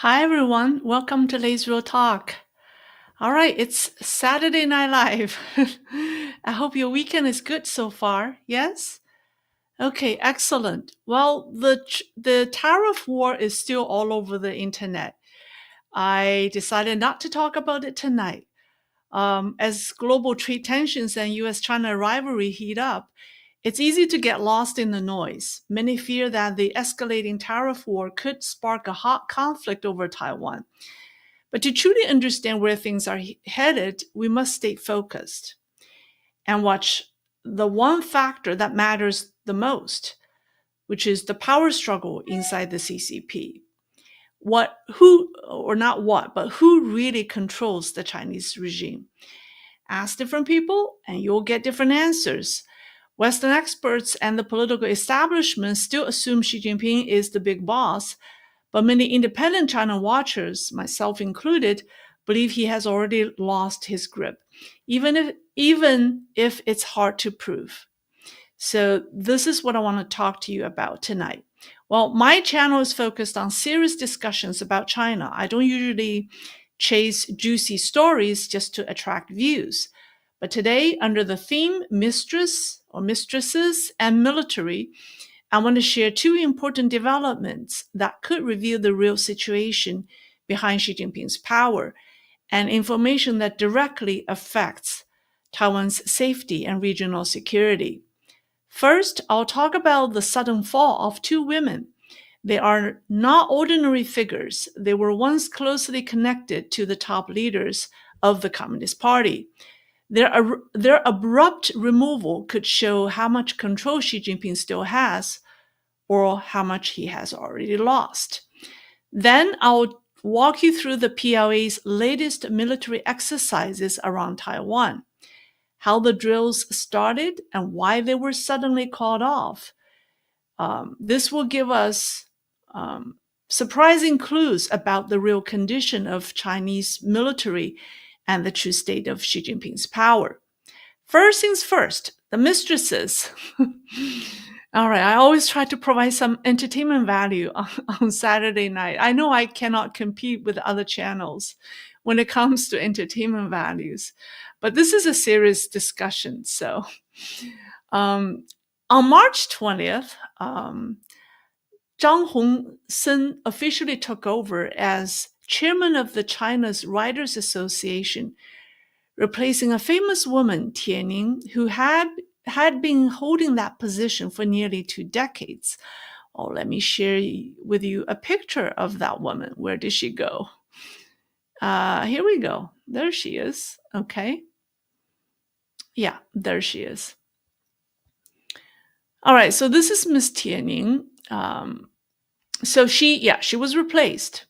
Hi everyone, welcome to Leisrealtalk. All right, it's Saturday Night Live. I hope your weekend is good so far. Yes? Okay, excellent. Well, the tariff war is still all over the internet. I decided not to talk about it tonight. As global trade tensions and US-China rivalry heat up, it's easy to get lost in the noise. Many fear that the escalating tariff war could spark a hot conflict over Taiwan. But to truly understand where things are headed, we must stay focused and watch the one factor that matters the most, which is the power struggle inside the CCP. Who really controls the Chinese regime? Ask different people and you'll get different answers. Western experts and the political establishment still assume Xi Jinping is the big boss, but many independent China watchers, myself included, believe he has already lost his grip, even if it's hard to prove. So this is what I want to talk to you about tonight. Well, my channel is focused on serious discussions about China. I don't usually chase juicy stories just to attract views. But today, under the theme mistress or mistresses and military, I want to share two important developments that could reveal the real situation behind Xi Jinping's power and information that directly affects Taiwan's safety and regional security. First, I'll talk about the sudden fall of two women. They are not ordinary figures. They were once closely connected to the top leaders of the Communist Party. Their abrupt removal could show how much control Xi Jinping still has or how much he has already lost. Then I'll walk you through the PLA's latest military exercises around Taiwan, how the drills started and why they were suddenly called off. This will give us surprising clues about the real condition of Chinese military and the true state of Xi Jinping's power. First things first, the mistresses. All right, I always try to provide some entertainment value on Saturday night. I know I cannot compete with other channels when it comes to entertainment values, but this is a serious discussion. So on March 20th, Zhang Hongsen officially took over as chairman of the China's Writers Association, replacing a famous woman, Tianning, who had been holding that position for nearly 2 decades. Oh, let me share with you a picture of that woman. Where did she go? Here we go. There she is. Okay. Yeah, there she is. All right, so this is Miss Tianning. So she was replaced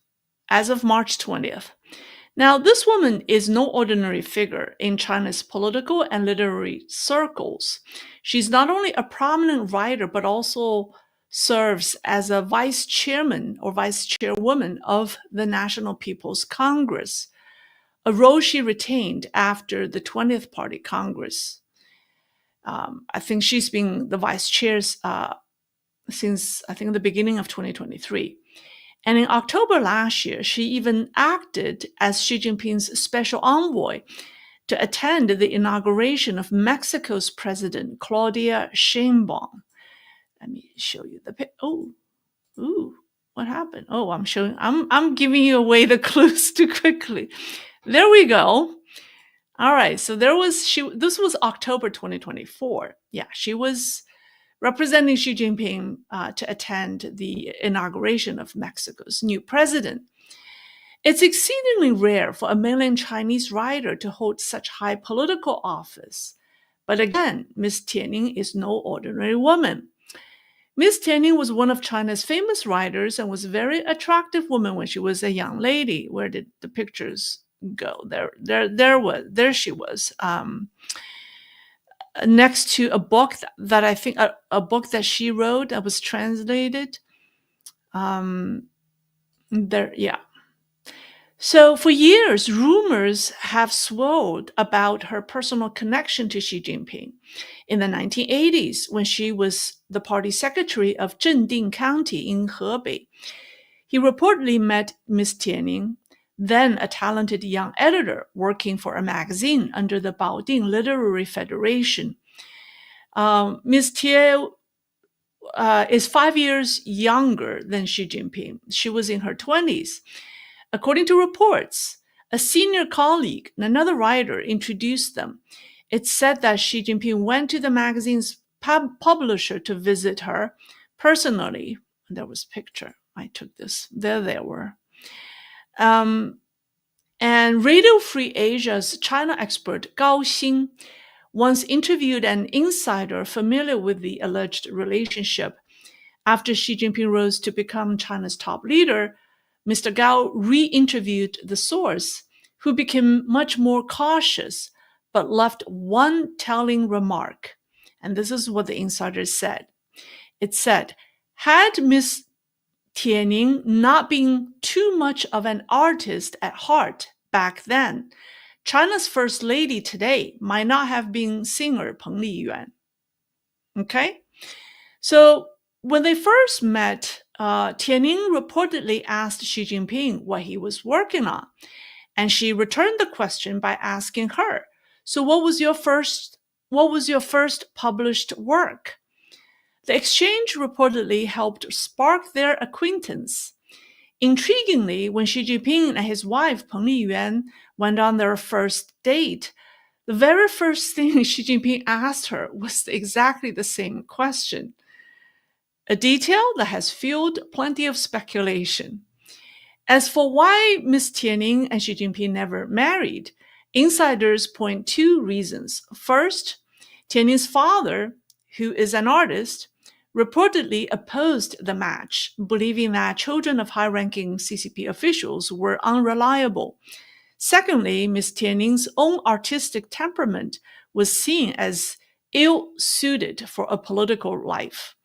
as of March 20th. Now, this woman is no ordinary figure in China's political and literary circles. She's not only a prominent writer, but also serves as a vice chairman or vice chairwoman of the National People's Congress, a role she retained after the 20th Party Congress. I think she's been the vice chair since, I think, the beginning of 2023. And in October last year, she even acted as Xi Jinping's special envoy to attend the inauguration of Mexico's president, Claudia Sheinbaum. Let me show you the picture. What happened? Oh, I'm giving you away the clues too quickly. There we go. All right, so this was October 2024. Yeah, she was representing Xi Jinping to attend the inauguration of Mexico's new president. It's exceedingly rare for a mainland Chinese writer to hold such high political office. But again, Ms. Tianning is no ordinary woman. Ms. Tianning was one of China's famous writers and was a very attractive woman when she was a young lady. Where did the pictures go? There she was. Next to a book that I think a book that she wrote that was translated. So for years, rumors have swirled about her personal connection to Xi Jinping. In the 1980s, when she was the party secretary of Zhending County in Hebei, He reportedly met Miss Tianning, then a talented young editor working for a magazine under the Baoding Literary Federation. Miss Tie is 5 years younger than Xi Jinping. She was in her 20s. According to reports, a senior colleague, another writer, introduced them. It's said that Xi Jinping went to the magazine's publisher to visit her personally. There was a picture. I took this. There they were. And Radio Free Asia's China expert Gao Xing once interviewed an insider familiar with the alleged relationship. After Xi Jinping rose to become China's top leader, Mr. Gao re-interviewed the source, who became much more cautious, but left one telling remark. And this is what the insider said. It said, had Miss Tianning not been too much of an artist at heart back then, China's first lady today might not have been singer Peng Liyuan. Okay? So when they first met, Tianning reportedly asked Xi Jinping what he was working on, and she returned the question by asking her, "So what was your first published work?" The exchange reportedly helped spark their acquaintance. Intriguingly, when Xi Jinping and his wife Peng Liyuan went on their first date, the very first thing Xi Jinping asked her was exactly the same question. A detail that has fueled plenty of speculation. As for why Ms. Tianning and Xi Jinping never married, insiders point two reasons. First, Tianning's father, who is an artist, reportedly opposed the match, believing that children of high-ranking CCP officials were unreliable. Secondly, Ms. Tianning's own artistic temperament was seen as ill-suited for a political life.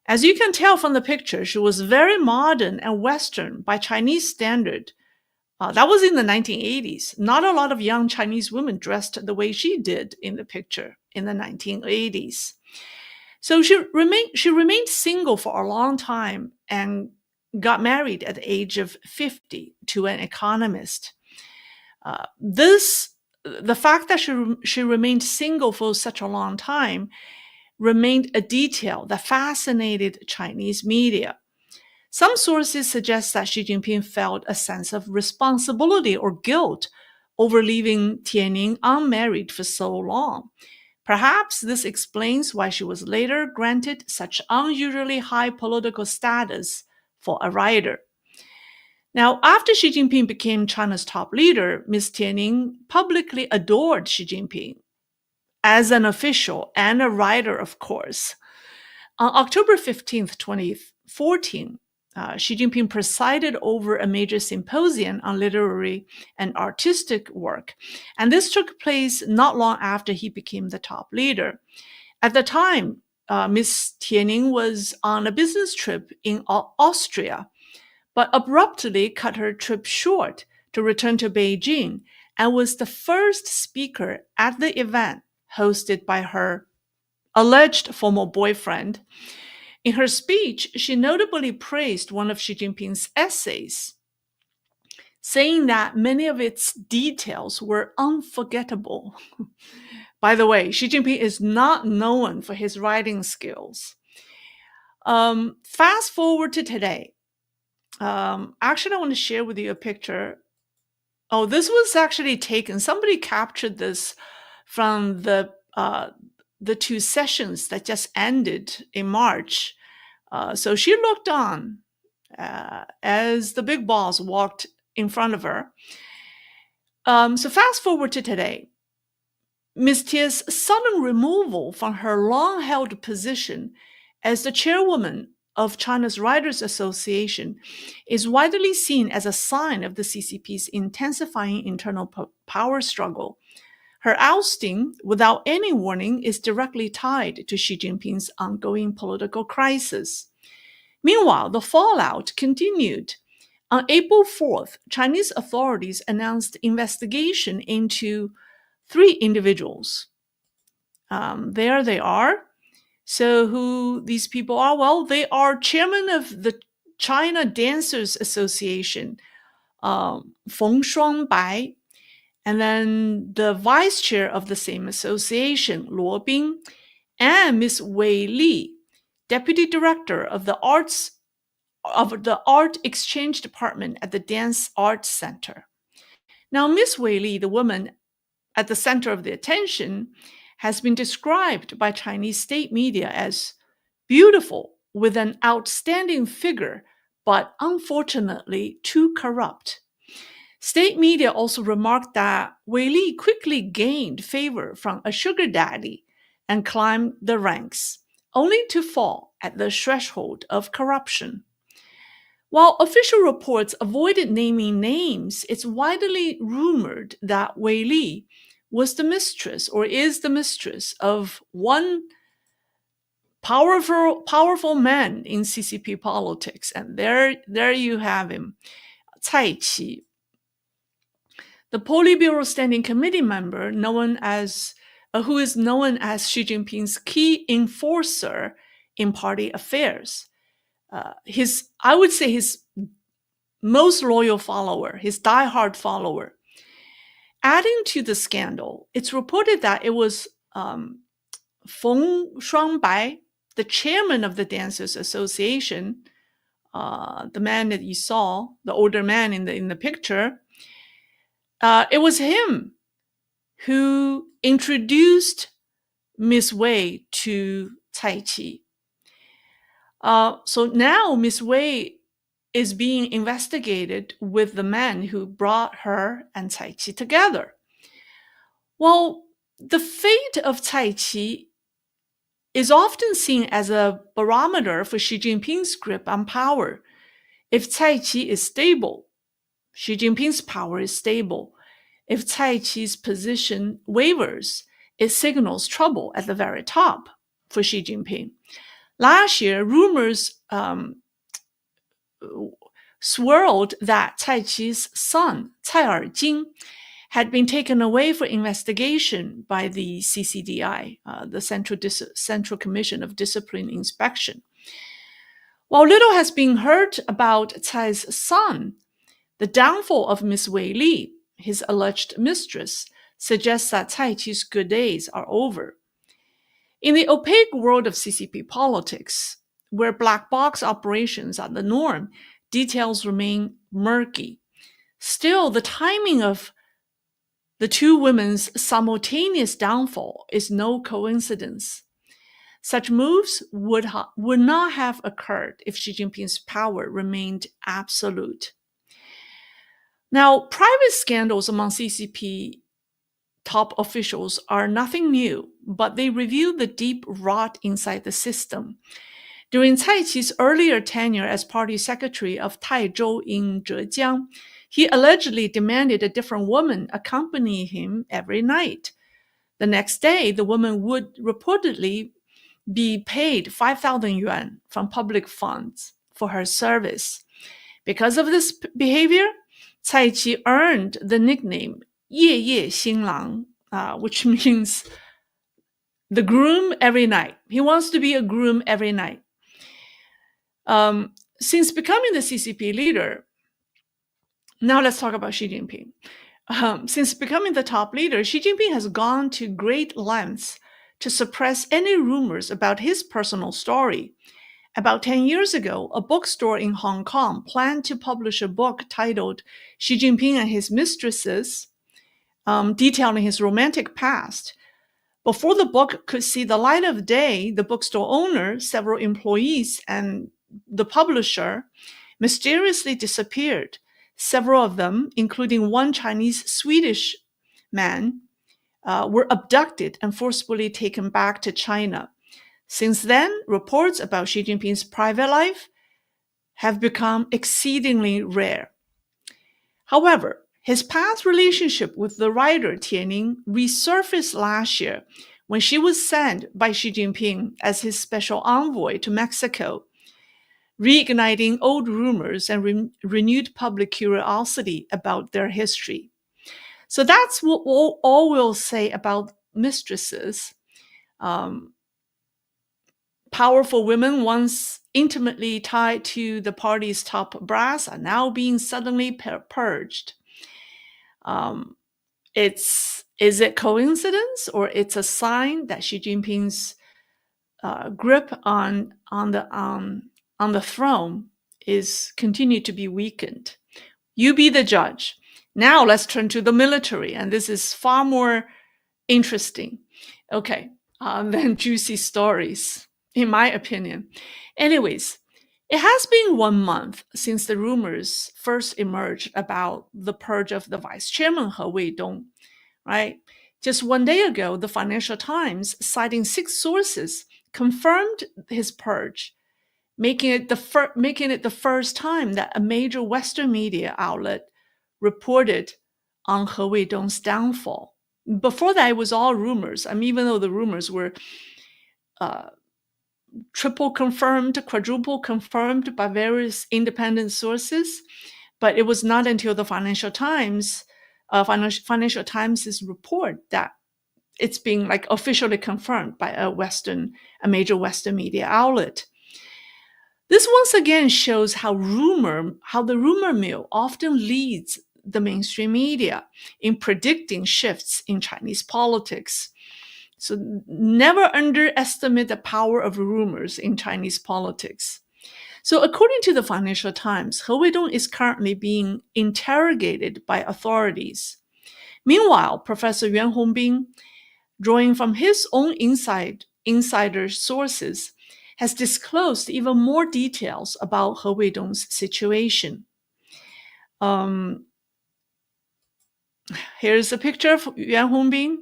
As you can tell from the picture, she was very modern and Western by Chinese standard. That was in the 1980s. Not a lot of young Chinese women dressed the way she did in the picture in the 1980s. So she remained single for a long time and got married at the age of 50 to an economist. The fact that she remained single for such a long time remained a detail that fascinated Chinese media. Some sources suggest that Xi Jinping felt a sense of responsibility or guilt over leaving Tianning unmarried for so long. Perhaps this explains why she was later granted such unusually high political status for a writer. Now, after Xi Jinping became China's top leader, Ms. Tianning publicly adored Xi Jinping as an official and a writer, of course. On October 15th, 2014, Xi Jinping presided over a major symposium on literary and artistic work, and this took place not long after he became the top leader. At the time, Ms. Tianning was on a business trip in Austria, but abruptly cut her trip short to return to Beijing and was the first speaker at the event hosted by her alleged former boyfriend. In her speech, she notably praised one of Xi Jinping's essays, saying that many of its details were unforgettable. By the way, Xi Jinping is not known for his writing skills. Fast forward to today. Actually, I want to share with you a picture. Oh, this was actually taken. Somebody captured this from the two sessions that just ended in March. So she looked on as the big boss walked in front of her. So fast forward to today. Ms. Tie's sudden removal from her long-held position as the chairwoman of China's Writers Association is widely seen as a sign of the CCP's intensifying internal power struggle. Her ousting, without any warning, is directly tied to Xi Jinping's ongoing political crisis. Meanwhile, the fallout continued. On April 4th, Chinese authorities announced investigation into 3 individuals. There they are. So who these people are? Well, they are chairman of the China Dancers Association, Feng Shuangbai, and then the vice chair of the same association, Luo Bing, and Miss Wei Li, deputy director of the art exchange department at the Dance Arts Center. Now, Miss Wei Li, the woman at the center of the attention, has been described by Chinese state media as beautiful with an outstanding figure, but unfortunately too corrupt. State media also remarked that Wei Li quickly gained favor from a sugar daddy and climbed the ranks, only to fall at the threshold of corruption. While official reports avoided naming names, it's widely rumored that Wei Li was the mistress or is the mistress of one powerful man in CCP politics. And there you have him, Cai Qi, the Politburo Standing Committee member, who is known as Xi Jinping's key enforcer in party affairs. I would say his most loyal follower, his diehard follower. Adding to the scandal, it's reported that it was Feng Shuangbai, the chairman of the Dancers Association, the man that you saw, the older man in the picture. It was him who introduced Miss Wei to Cai Qi. So now Miss Wei is being investigated with the man who brought her and Cai Qi together. Well, the fate of Cai Qi is often seen as a barometer for Xi Jinping's grip on power. If Cai Qi is stable, Xi Jinping's power is stable. If Cai Qi's position wavers, it signals trouble at the very top for Xi Jinping. Last year, rumors swirled that Cai Qi's son, Cai Erjing, had been taken away for investigation by the CCDI, the Central Commission of Discipline Inspection. While little has been heard about Cai's son, the downfall of Miss Wei Li, his alleged mistress, suggests that Cai Qi's good days are over. In the opaque world of CCP politics, where black box operations are the norm, details remain murky. Still, the timing of the two women's simultaneous downfall is no coincidence. Such moves would not have occurred if Xi Jinping's power remained absolute. Now, private scandals among CCP top officials are nothing new, but they reveal the deep rot inside the system. During Cai Qi's earlier tenure as party secretary of Taizhou in Zhejiang, he allegedly demanded a different woman accompany him every night. The next day, the woman would reportedly be paid 5,000 yuan from public funds for her service. Because of this behavior, Cai Qi earned the nickname 夜夜新郎, which means the groom every night. He wants to be a groom every night. Since becoming the CCP leader, now let's talk about Xi Jinping. Since becoming the top leader, Xi Jinping has gone to great lengths to suppress any rumors about his personal story. About 10 years ago, a bookstore in Hong Kong planned to publish a book titled Xi Jinping and His Mistresses, detailing his romantic past. Before the book could see the light of day, the bookstore owner, several employees, and the publisher mysteriously disappeared. Several of them, including one Chinese-Swedish man, were abducted and forcibly taken back to China. Since then, reports about Xi Jinping's private life have become exceedingly rare. However, his past relationship with the writer Tianning resurfaced last year when she was sent by Xi Jinping as his special envoy to Mexico, reigniting old rumors and renewed public curiosity about their history. So that's what all we'll say about mistresses. Powerful women once intimately tied to the party's top brass are now being suddenly purged. Um, is it coincidence, or it's a sign that Xi Jinping's grip on the throne is continued to be weakened? You be the judge. Now let's turn to the military, and this is far more interesting, okay, than juicy stories, in my opinion. Anyways, it has been 1 month since the rumors first emerged about the purge of the vice chairman He Weidong, right? Just 1 day ago, the Financial Times, citing 6 sources, confirmed his purge, making it the first time that a major Western media outlet reported on He Weidong's downfall. Before that, it was all rumors. I mean, even though the rumors were triple confirmed, quadruple confirmed by various independent sources, but it was not until the Financial Times, Financial Times' report that it's being like officially confirmed by a major Western media outlet. This once again shows how the rumor mill often leads the mainstream media in predicting shifts in Chinese politics. So never underestimate the power of rumors in Chinese politics. So according to the Financial Times, He Weidong is currently being interrogated by authorities. Meanwhile, Professor Yuan Hongbin, drawing from his own insider sources, has disclosed even more details about He Weidong's situation. Here's a picture of Yuan Hongbin.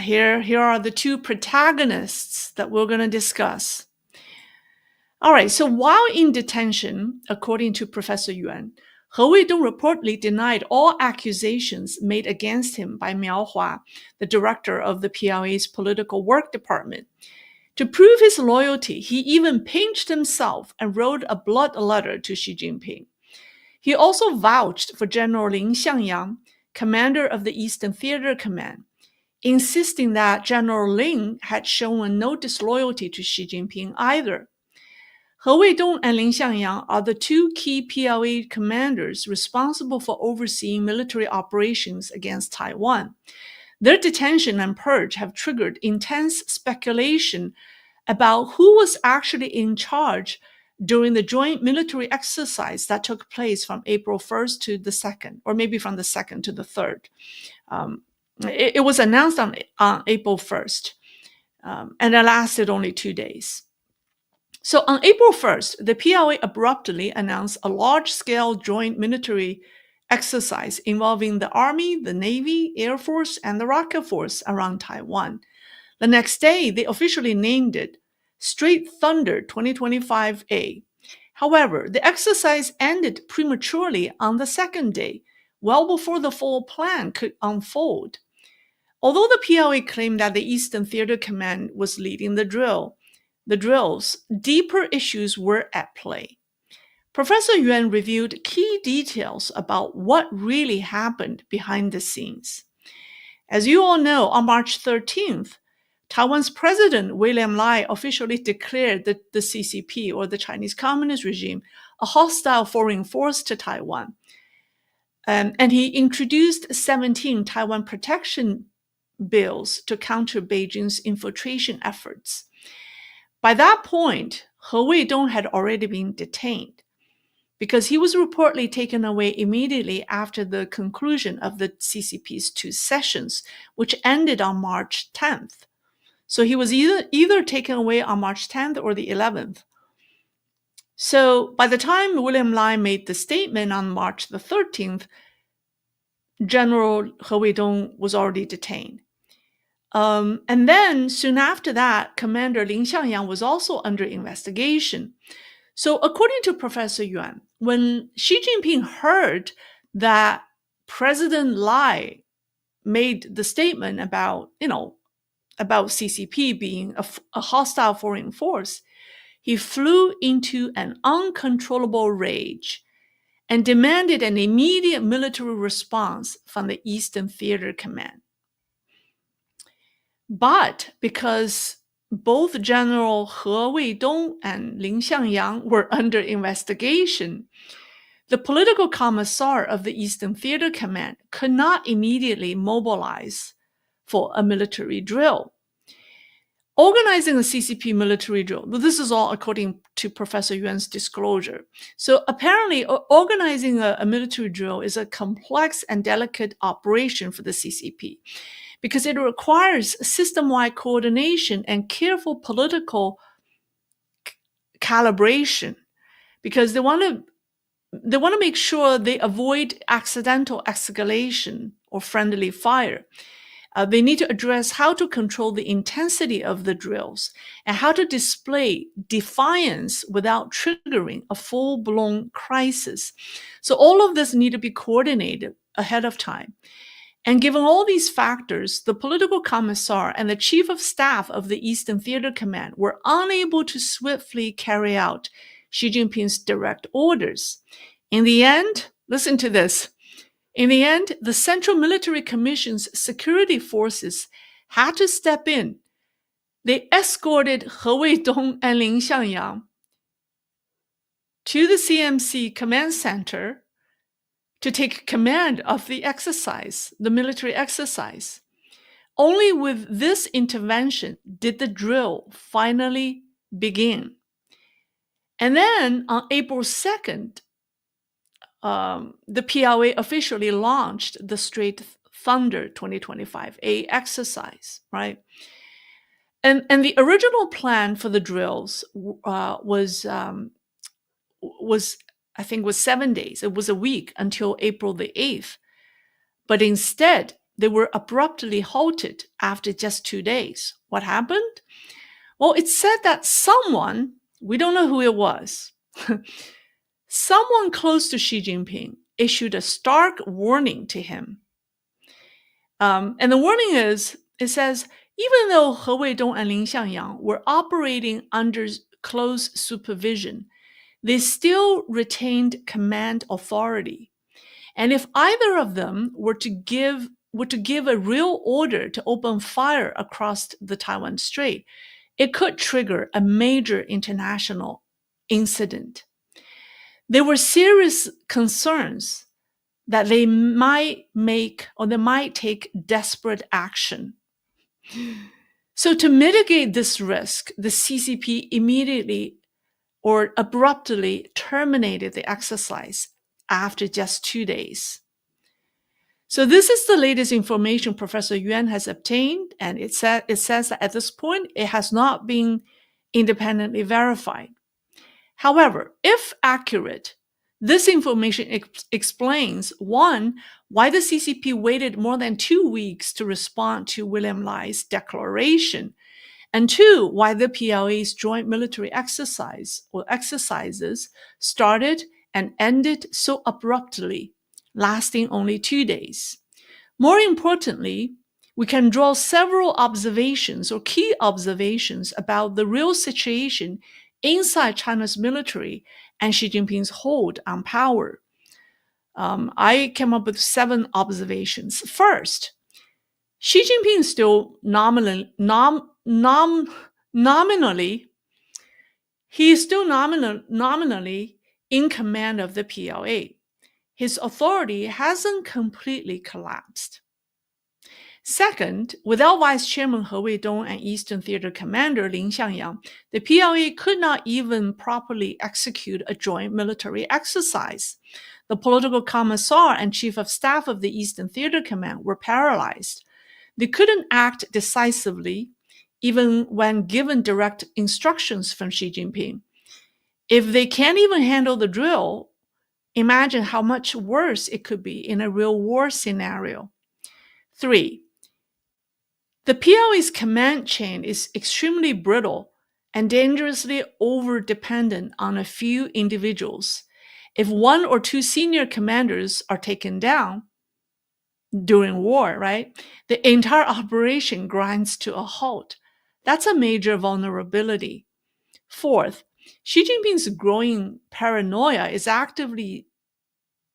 Here are the 2 protagonists that we're going to discuss. All right, so while in detention, according to Professor Yuan, He Weidong reportedly denied all accusations made against him by Miao Hua, the director of the PLA's political work department. To prove his loyalty, he even pinched himself and wrote a blood letter to Xi Jinping. He also vouched for General Lin Xiangyang, commander of the Eastern Theater Command, insisting that General Lin had shown no disloyalty to Xi Jinping either. He Weidong and Lin Xiangyang are the 2 key PLA commanders responsible for overseeing military operations against Taiwan. Their detention and purge have triggered intense speculation about who was actually in charge during the joint military exercise that took place from April 1st to the 2nd, or maybe from the 2nd to the 3rd. It was announced on April 1st, and it lasted only 2 days. So on April 1st, the PLA abruptly announced a large-scale joint military exercise involving the Army, the Navy, Air Force, and the Rocket Force around Taiwan. The next day, they officially named it Straight Thunder 2025A. However, the exercise ended prematurely on the 2nd day, well before the full plan could unfold. Although the PLA claimed that the Eastern Theater Command was leading the drills, deeper issues were at play. Professor Yuan reviewed key details about what really happened behind the scenes. As you all know, on March 13th, Taiwan's President William Lai officially declared the CCP, or the Chinese Communist regime, a hostile foreign force to Taiwan. And he introduced 17 Taiwan protection bills to counter Beijing's infiltration efforts. By that point, He Weidong had already been detained because he was reportedly taken away immediately after the conclusion of the CCP's 2 sessions, which ended on March 10th. So he was either taken away on March 10th or the 11th. So by the time William Lai made the statement on March the 13th, General He Weidong was already detained. And then soon after that, Commander Lin Xiangyang was also under investigation. So according to Professor Yuan, when Xi Jinping heard that President Lai made the statement about CCP being a hostile foreign force, he flew into an uncontrollable rage and demanded an immediate military response from the Eastern Theater Command. But because both General He Weidong and Lin Xiangyang were under investigation. The political commissar of the Eastern Theater Command could not immediately mobilize for a military drill. Organizing a CCP military drill, this is all according to Professor Yuan's disclosure. So apparently, organizing a military drill is a complex and delicate operation for the CCP because it requires system-wide coordination and careful political calibration, because they want to make sure they avoid accidental escalation or friendly fire. They need to address how to control the intensity of the drills and how to display defiance without triggering a full-blown crisis. So all of this need to be coordinated ahead of time. And given all these factors, the political commissar and the chief of staff of the Eastern Theater Command were unable to swiftly carry out Xi Jinping's direct orders. In the end, listen to this. In the end, the Central Military Commission's security forces had to step in. They escorted He Weidong and Lin Xiangyang to the CMC command center to take command of the exercise, the military exercise. Only with this intervention did the drill finally begin. And then on April 2nd, the PLA officially launched the Straight Thunder 2025, a exercise, right? And the original plan for the drills was I think was 7 days. It was a week until April the 8th. But instead, they were abruptly halted after just 2 days. What happened? Well, it's said that someone, we don't know who it was, someone close to Xi Jinping issued a stark warning to him. And the warning is, it says, even though He Weidong and Lin Xiangyang were operating under close supervision, they still retained command authority. And if either of them were to give a real order to open fire across the Taiwan Strait, it could trigger a major international incident. There were serious concerns that they might take desperate action. So to mitigate this risk, the CCP immediately or abruptly terminated the exercise after just 2 days. So this is the latest information Professor Yuan has obtained, and it says that at this point, it has not been independently verified. However, if accurate, this information explains, one, why the CCP waited more than 2 weeks to respond to William Lai's declaration, and two, why the PLA's joint military exercises started and ended so abruptly, lasting only 2 days. More importantly, we can draw several observations or key observations about the real situation inside China's military and Xi Jinping's hold on power. I came up with 7 observations. First, Xi Jinping is still nominally in command of the PLA. His authority hasn't completely collapsed. Second, without Vice Chairman He Weidong and Eastern Theater Commander Lin Xiangyang, the PLA could not even properly execute a joint military exercise. The political commissar and chief of staff of the Eastern Theater Command were paralyzed. They couldn't act decisively, even when given direct instructions from Xi Jinping. If they can't even handle the drill, imagine how much worse it could be in a real war scenario. 3, the PLA's command chain is extremely brittle and dangerously over-dependent on a few individuals. If 1 or 2 senior commanders are taken down during war, right, the entire operation grinds to a halt. That's a major vulnerability. 4th, Xi Jinping's growing paranoia is actively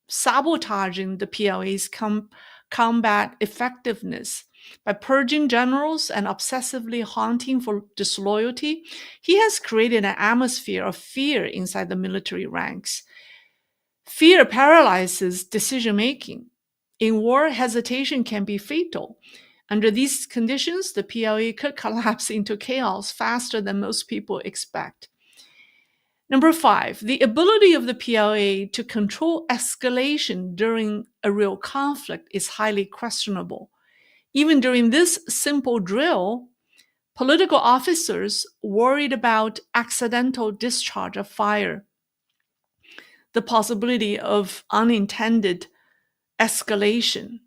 sabotaging the PLA's combat effectiveness. By purging generals and obsessively hunting for disloyalty, he has created an atmosphere of fear inside the military ranks. Fear paralyzes decision making. In war, hesitation can be fatal. Under these conditions, the PLA could collapse into chaos faster than most people expect. Number 5, the ability of the PLA to control escalation during a real conflict is highly questionable. Even during this simple drill, political officers worried about accidental discharge of fire, the possibility of unintended escalation,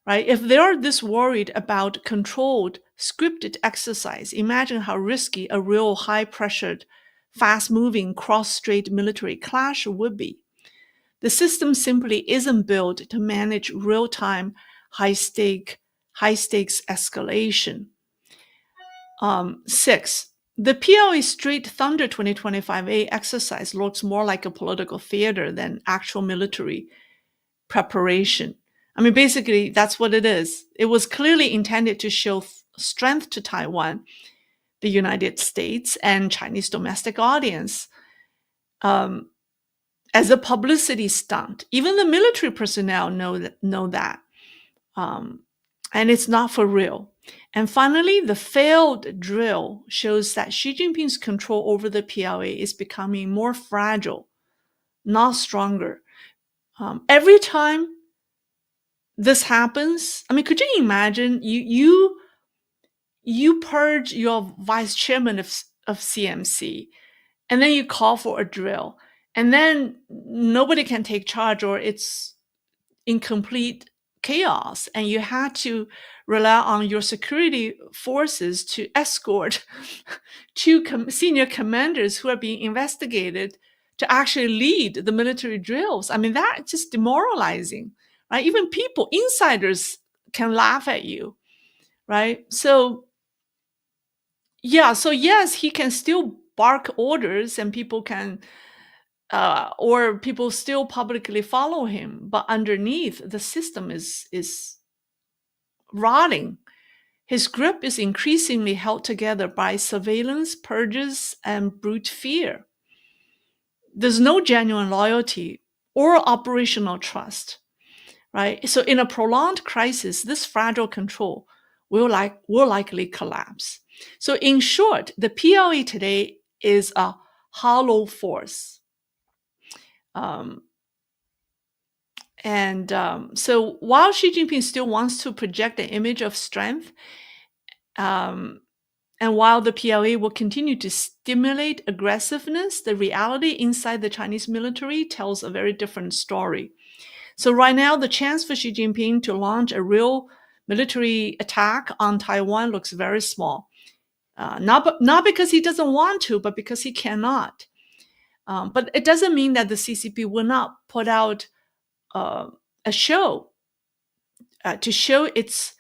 right? If they're this worried about controlled, scripted exercise, imagine how risky a real high-pressured, fast-moving cross-strait military clash would be. The system simply isn't built to manage real-time, high-stakes escalation. 6. The PLA Straight Thunder 2025A exercise looks more like a political theater than actual military preparation. I mean, basically, that's what it is. It was clearly intended to show strength to Taiwan, the United States, and Chinese domestic audience as a publicity stunt. Even the military personnel know that. And it's not for real. And finally, the failed drill shows that Xi Jinping's control over the PLA is becoming more fragile, not stronger. Every time this happens, I mean, could you imagine you purge your vice chairman of CMC, and then you call for a drill, and then nobody can take charge, or it's in complete chaos, and you had to rely on your security forces to escort two senior commanders who are being investigated to actually lead the military drills. I mean, that's just demoralizing, right? Even people, insiders, can laugh at you, right? So, yeah, so yes, he can still bark orders and people can or people still publicly follow him, but underneath the system is rotting. His grip is increasingly held together by surveillance, purges, and brute fear. There's no genuine loyalty or operational trust, right? So in a prolonged crisis, this fragile control will likely collapse. So in short, the PLA today is a hollow force. So while Xi Jinping still wants to project an image of strength, and while the PLA will continue to stimulate aggressiveness, the reality inside the Chinese military tells a very different story. So right now, the chance for Xi Jinping to launch a real military attack on Taiwan looks very small. Not because he doesn't want to, but because he cannot. But it doesn't mean that the CCP will not put out a show to show its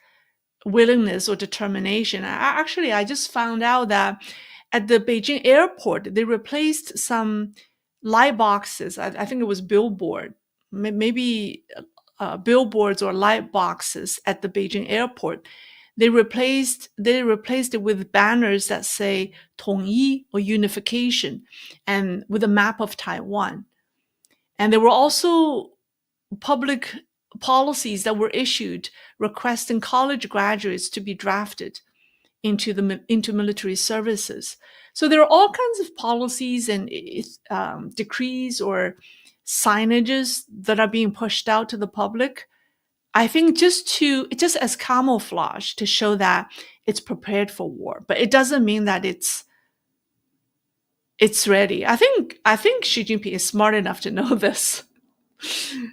willingness or determination. I just found out that at the Beijing airport, they replaced some light boxes. I think it was maybe billboards or light boxes at the Beijing airport. They replaced it with banners that say 统一 or unification, and with a map of Taiwan. And there were also public policies that were issued requesting college graduates to be drafted into military services. So there are all kinds of policies and decrees or signages that are being pushed out to the public, I think just as camouflage to show that it's prepared for war, but it doesn't mean that it's ready. I think Xi Jinping is smart enough to know this.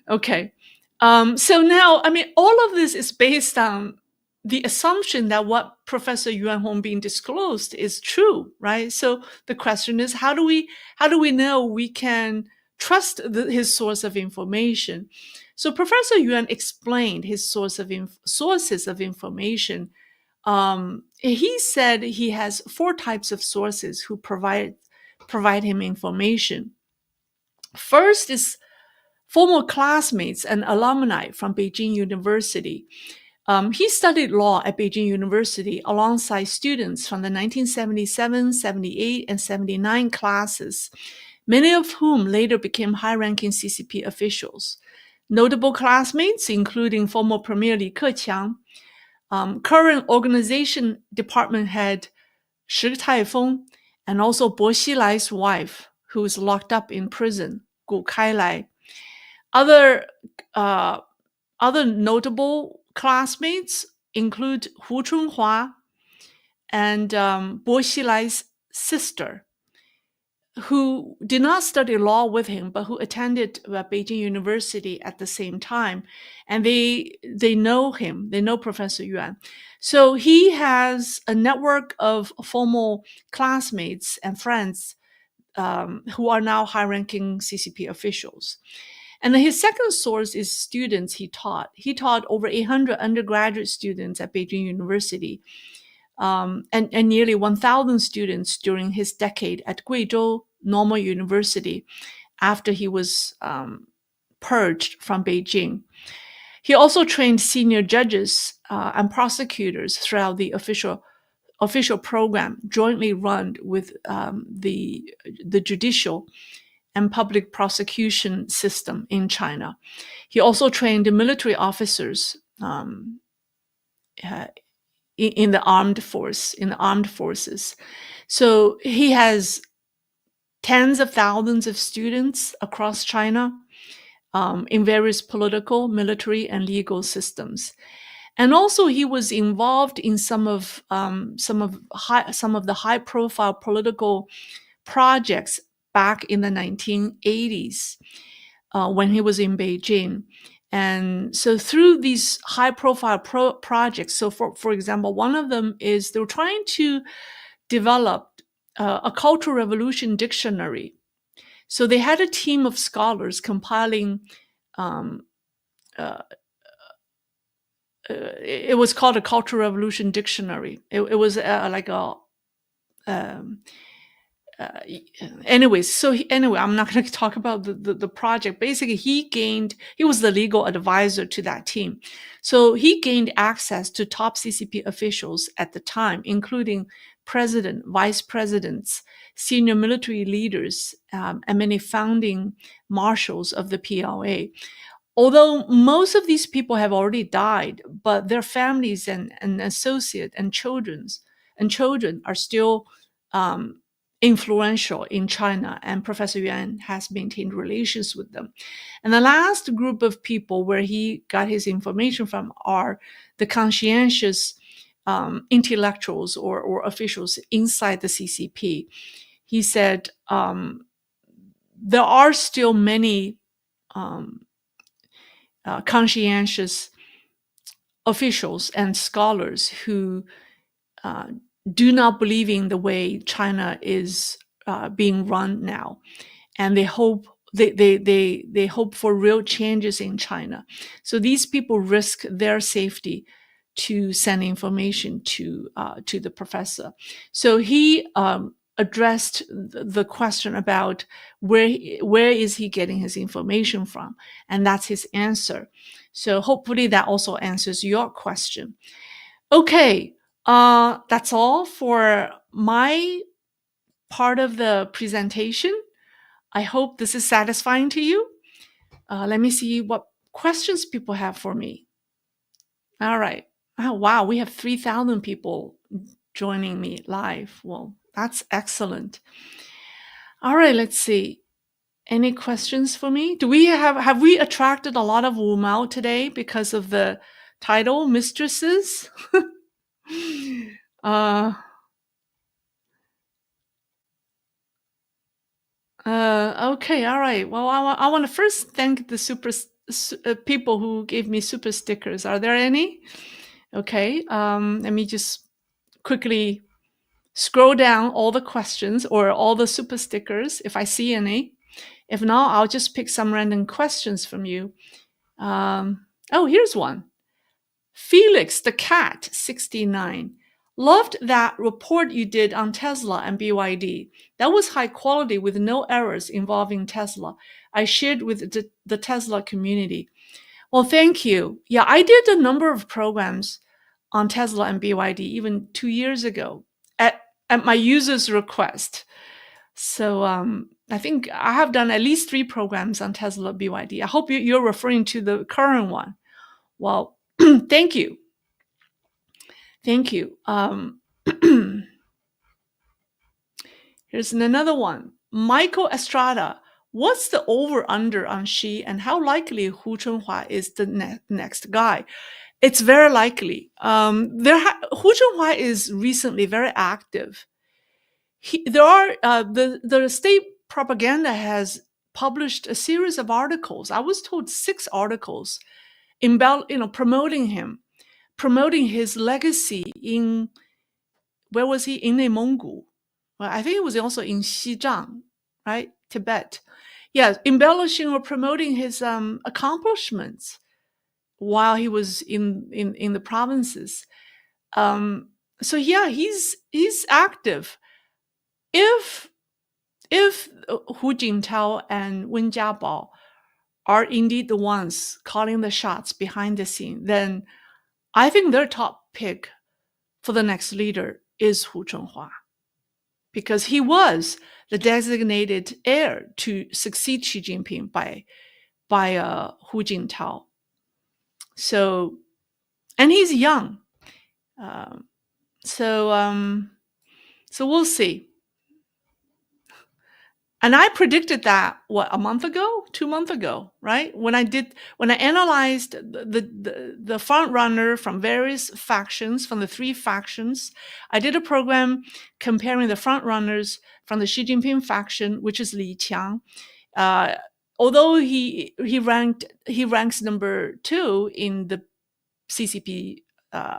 Okay. So now, I mean, all of this is based on the assumption that what Professor Yuan Hongbin disclosed is true, right? So the question is, how do we know we can trust his source of information? So Professor Yuan explained his sources of information. He said he has 4 types of sources who provide him information. First is former classmates and alumni from Beijing University. He studied law at Beijing University alongside students from the 1977, 78, and 79 classes, many of whom later became high-ranking CCP officials. Notable classmates, including former Premier Li Keqiang, current organization department head Shi Taifeng, and also Bo Xilai's wife, who is locked up in prison, Gu Kailai. Other notable classmates include Hu Chunhua and Bo Xilai's sister, who did not study law with him, but who attended Beijing University at the same time. And they know him, they know Professor Yuan. So he has a network of former classmates and friends who are now high-ranking CCP officials. And then his second source is students he taught. He taught over 800 undergraduate students at Beijing University, and nearly 1,000 students during his decade at Guizhou Normal University after he was purged from Beijing. He also trained senior judges and prosecutors throughout the official program jointly run with the judicial and public prosecution system in China. He also trained the military officers in the armed forces. So he has tens of thousands of students across China in various political, military, and legal systems. And also, he was involved in some of the high-profile political projects back in the 1980s when he was in Beijing. And so through these high-profile projects, so for example, one of them is they were trying to develop a Cultural Revolution dictionary. So they had a team of scholars compiling it was called a Cultural Revolution Dictionary. It was like a anyways, I'm not going to talk about the project. Basically, he was the legal advisor to that team. So he gained access to top CCP officials at the time, including president, vice presidents, senior military leaders, and many founding marshals of the PLA. Although most of these people have already died, but their families and associates and children are still influential in China, and Professor Yuan has maintained relations with them. And the last group of people where he got his information from are the conscientious intellectuals or officials inside the CCP. He said there are still many conscientious officials and scholars who do not believe in the way China is being run now, and they hope they hope for real changes in China. So these people risk their safety to send information to the professor. So he addressed the question about where is he getting his information from, and that's his answer. So hopefully that also answers your question. Okay, that's all for my part of the presentation. I hope this is satisfying to you. Let me see what questions people have for me. All right. Oh, wow, we have 3,000 people joining me live. Well, that's excellent. All right, let's see. Any questions for me? Have we attracted a lot of Wu Mao today because of the title, Mistresses? Okay, all right. Well, I want to first thank the people who gave me super stickers. Are there any? Okay, let me just quickly scroll down all the questions or all the super stickers if I see any. If not, I'll just pick some random questions from you. Oh, here's one. Felix the Cat 69. Loved that report you did on Tesla and BYD. That was high quality with no errors involving Tesla. I shared with the Tesla community. Well, thank you. Yeah, I did a number of programs on Tesla and BYD even 2 years ago at my users' request. So I think I have done at least 3 programs on Tesla BYD. I hope you're referring to the current one. Well, thank you. Thank you. Here's another one. Michael Estrada. What's the over-under on Xi and how likely Hu Chunhua is the next guy? It's very likely. Hu Chunhua is recently very active. The state propaganda has published a series of articles. I was told 6 articles promoting him, promoting his legacy in, where was he? In Inner Mongol. Well, I think it was also in Xizang, right? Tibet. Yeah, embellishing or promoting his accomplishments while he was in the provinces. So yeah, he's active. If Hu Jintao and Wen Jiabao are indeed the ones calling the shots behind the scene, then I think their top pick for the next leader is Hu Chunhua, because he was the designated heir to succeed Xi Jinping by Hu Jintao. So, and he's young. Um, so we'll see. And I predicted that a month ago, 2 months ago, right? When I analyzed the front runner from various factions, from the 3 factions, I did a program comparing the front runners from the Xi Jinping faction, which is Li Qiang. Although he ranks number 2 in the CCP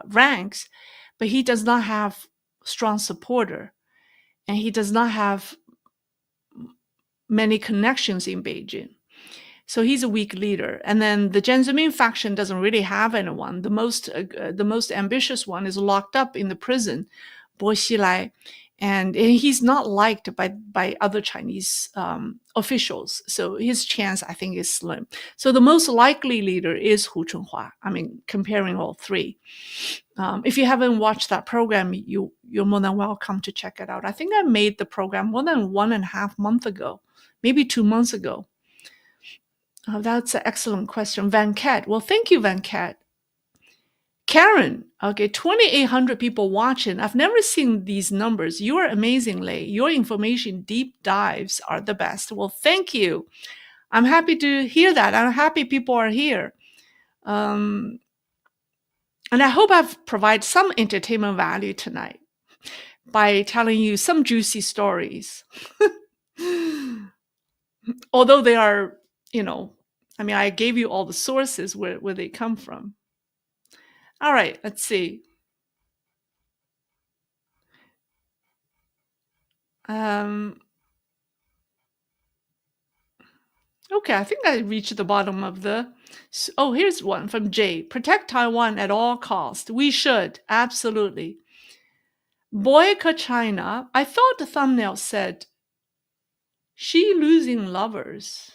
ranks, but he does not have strong supporter, and he does not have many connections in Beijing. So he's a weak leader. And then the Jiang Zemin faction doesn't really have anyone. The most ambitious one is locked up in the prison, Bo Xilai, and he's not liked by other Chinese officials. So his chance, I think, is slim. So the most likely leader is Hu Chunhua. I mean, comparing all 3. If you haven't watched that program, you're more than welcome to check it out. I think I made the program more than 1.5 months ago, maybe 2 months ago. That's an excellent question, Van Cat. Well, thank you, Van Cat. Karen, okay, 2,800 people watching. I've never seen these numbers. You are amazing, Lei. Your information deep dives are the best. Well, thank you. I'm happy to hear that. I'm happy people are here. And I hope I've provided some entertainment value tonight by telling you some juicy stories. Although they are, I gave you all the sources where they come from. All right, let's see. Okay, I think I reached the bottom of the... Oh, here's one from Jay. Protect Taiwan at all costs. We should, absolutely. Boycott China. I thought the thumbnail said, Xi losing lovers.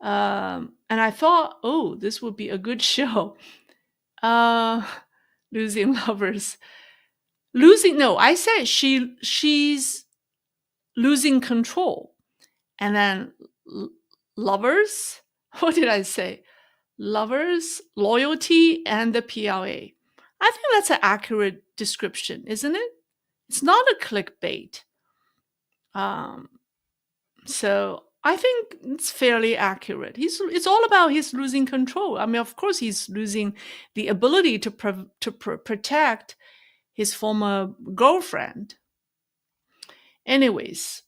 And I thought, oh, this would be a good show. Losing lovers. No, I said she's losing control. And then lovers, what did I say? Lovers, loyalty, and the PLA. I think that's an accurate description, isn't it? It's not a clickbait. So I think it's fairly accurate. It's all about his losing control. I mean, of course, he's losing the ability to protect his former girlfriend. Anyways,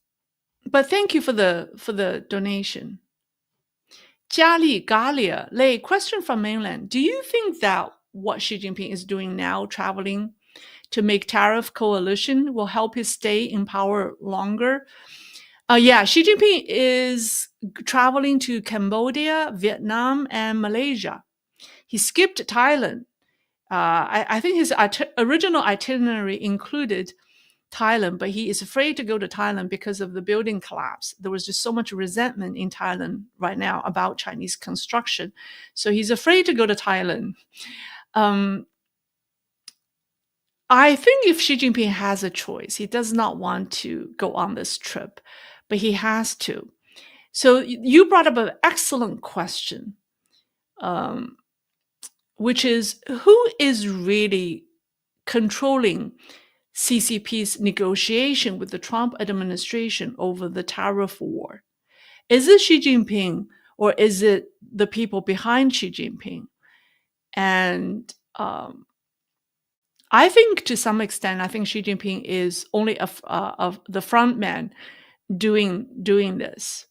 but thank you for the donation. Jiali Galia Lei, question from mainland. Do you think that what Xi Jinping is doing now, traveling to make tariff coalition, will help his stay in power longer? Yeah, Xi Jinping is traveling to Cambodia, Vietnam, and Malaysia. He skipped Thailand. I think his original itinerary included Thailand, but he is afraid to go to Thailand because of the building collapse. There was just so much resentment in Thailand right now about Chinese construction. So he's afraid to go to Thailand. I think if Xi Jinping has a choice, he does not want to go on this trip, but he has to. So you brought up an excellent question, um, which is who is really controlling CCP's negotiation with the Trump administration over the tariff war? Is it Xi Jinping or is it the people behind Xi Jinping? And I think to some extent, I think Xi Jinping is only of the front man doing this.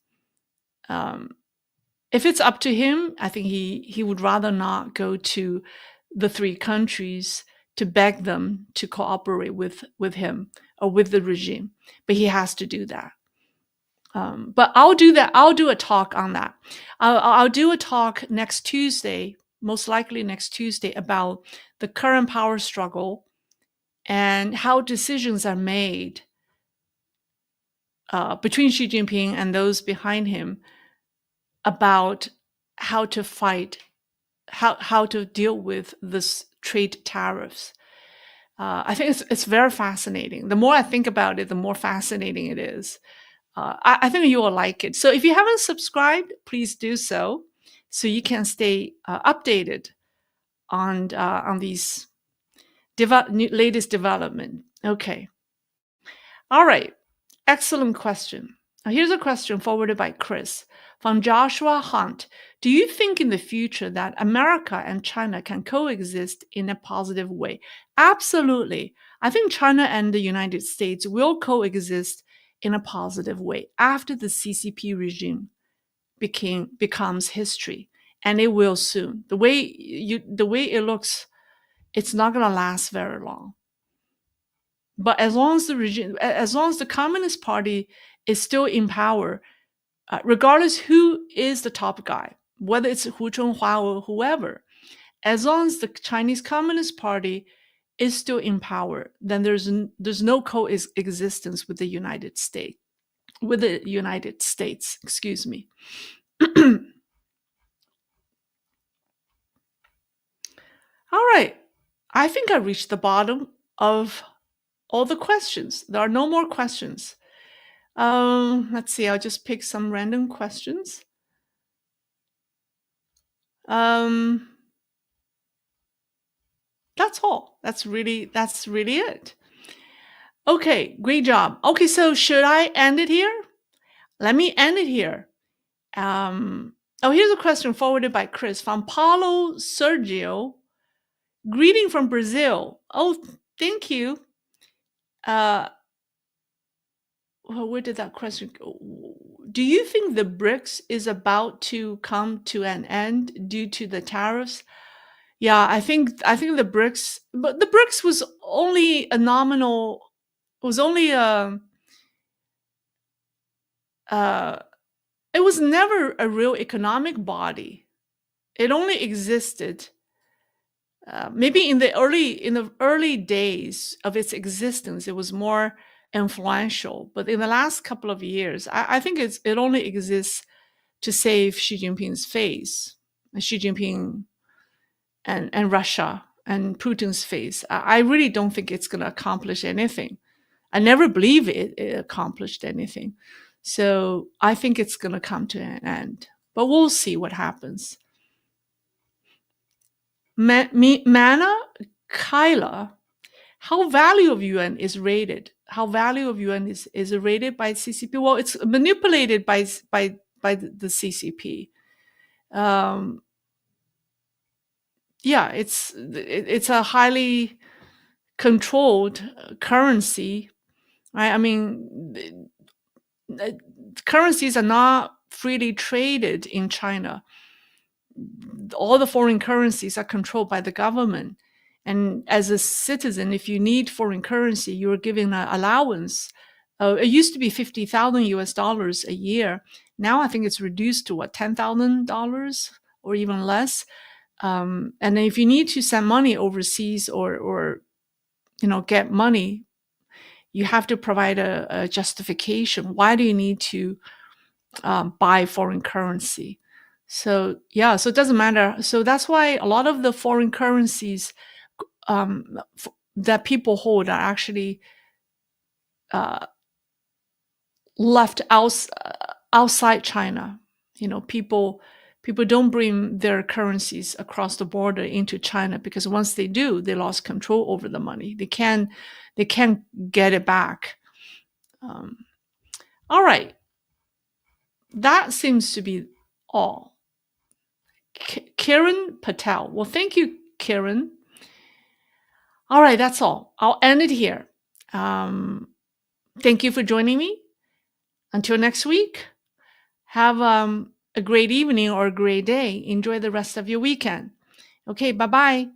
If it's up to him, I think he would rather not go to the three countries to beg them to cooperate with him or with the regime, but he has to do that. But I'll do that. I'll do a talk on that. I'll do a talk next Tuesday, most likely next Tuesday, about the current power struggle and how decisions are made between Xi Jinping and those behind him about how to fight, how to deal with this trade tariffs. I think it's very fascinating. The more I think about it, the more fascinating it is. I think you will like it. So if you haven't subscribed, please do so you can stay updated on these latest development. Okay. All right. Excellent question. Now here's a question forwarded by Chris from Joshua Hunt. Do you think in the future that America and China can coexist in a positive way? Absolutely. I think China and the United States will coexist in a positive way after the CCP regime becomes history, and it will soon. The way it looks, it's not going to last very long. But as long as the Communist Party is still in power, regardless who is the top guy, whether it's Hu Chunhua or whoever, as long as the Chinese Communist Party is still in power, then there's no coexistence with the United States. Excuse me. All right. I think I reached the bottom of all the questions. There are no more questions. Let's see. I'll just pick some random questions. That's all. That's really it. Okay, great job. Okay, so should I end it here? Let me end it here. Here's a question forwarded by Chris from Paulo Sergio. Greeting from Brazil. Oh, thank you. Where did that question go? Do you think the BRICS is about to come to an end due to the tariffs? Yeah, I think the BRICS, but the BRICS was only a nominal, was only it was never a real economic body. It only existed maybe in the early days of its existence. It was more influential, but in the last couple of years, I think it only exists to save Xi Jinping's face, Xi Jinping and Russia and Putin's face. I really don't think it's going to accomplish anything. I never believe it accomplished anything. So I think it's going to come to an end, but we'll see what happens. Mana Kyla, how value of yuan is rated? How value of yuan is rated by CCP? Well, it's manipulated by the CCP. Yeah, it's a highly controlled currency, right? I mean, currencies are not freely traded in China. All the foreign currencies are controlled by the government. And as a citizen, if you need foreign currency, you're given an allowance. It used to be $50,000 a year. Now I think it's reduced to $10,000 or even less. And if you need to send money overseas or get money, you have to provide a justification. Why do you need to buy foreign currency? So yeah, so it doesn't matter. So that's why a lot of the foreign currencies that people hold are actually uh, left outside China. People don't bring their currencies across the border into China, because once they do, they lost control over the money. They can't get it back. Um, all right, that seems to be all. Karen Patel. Well, thank you, Karen. All right, that's all. I'll end it here. Thank you for joining me. Until next week, have a great evening or a great day. Enjoy the rest of your weekend. Okay, bye bye.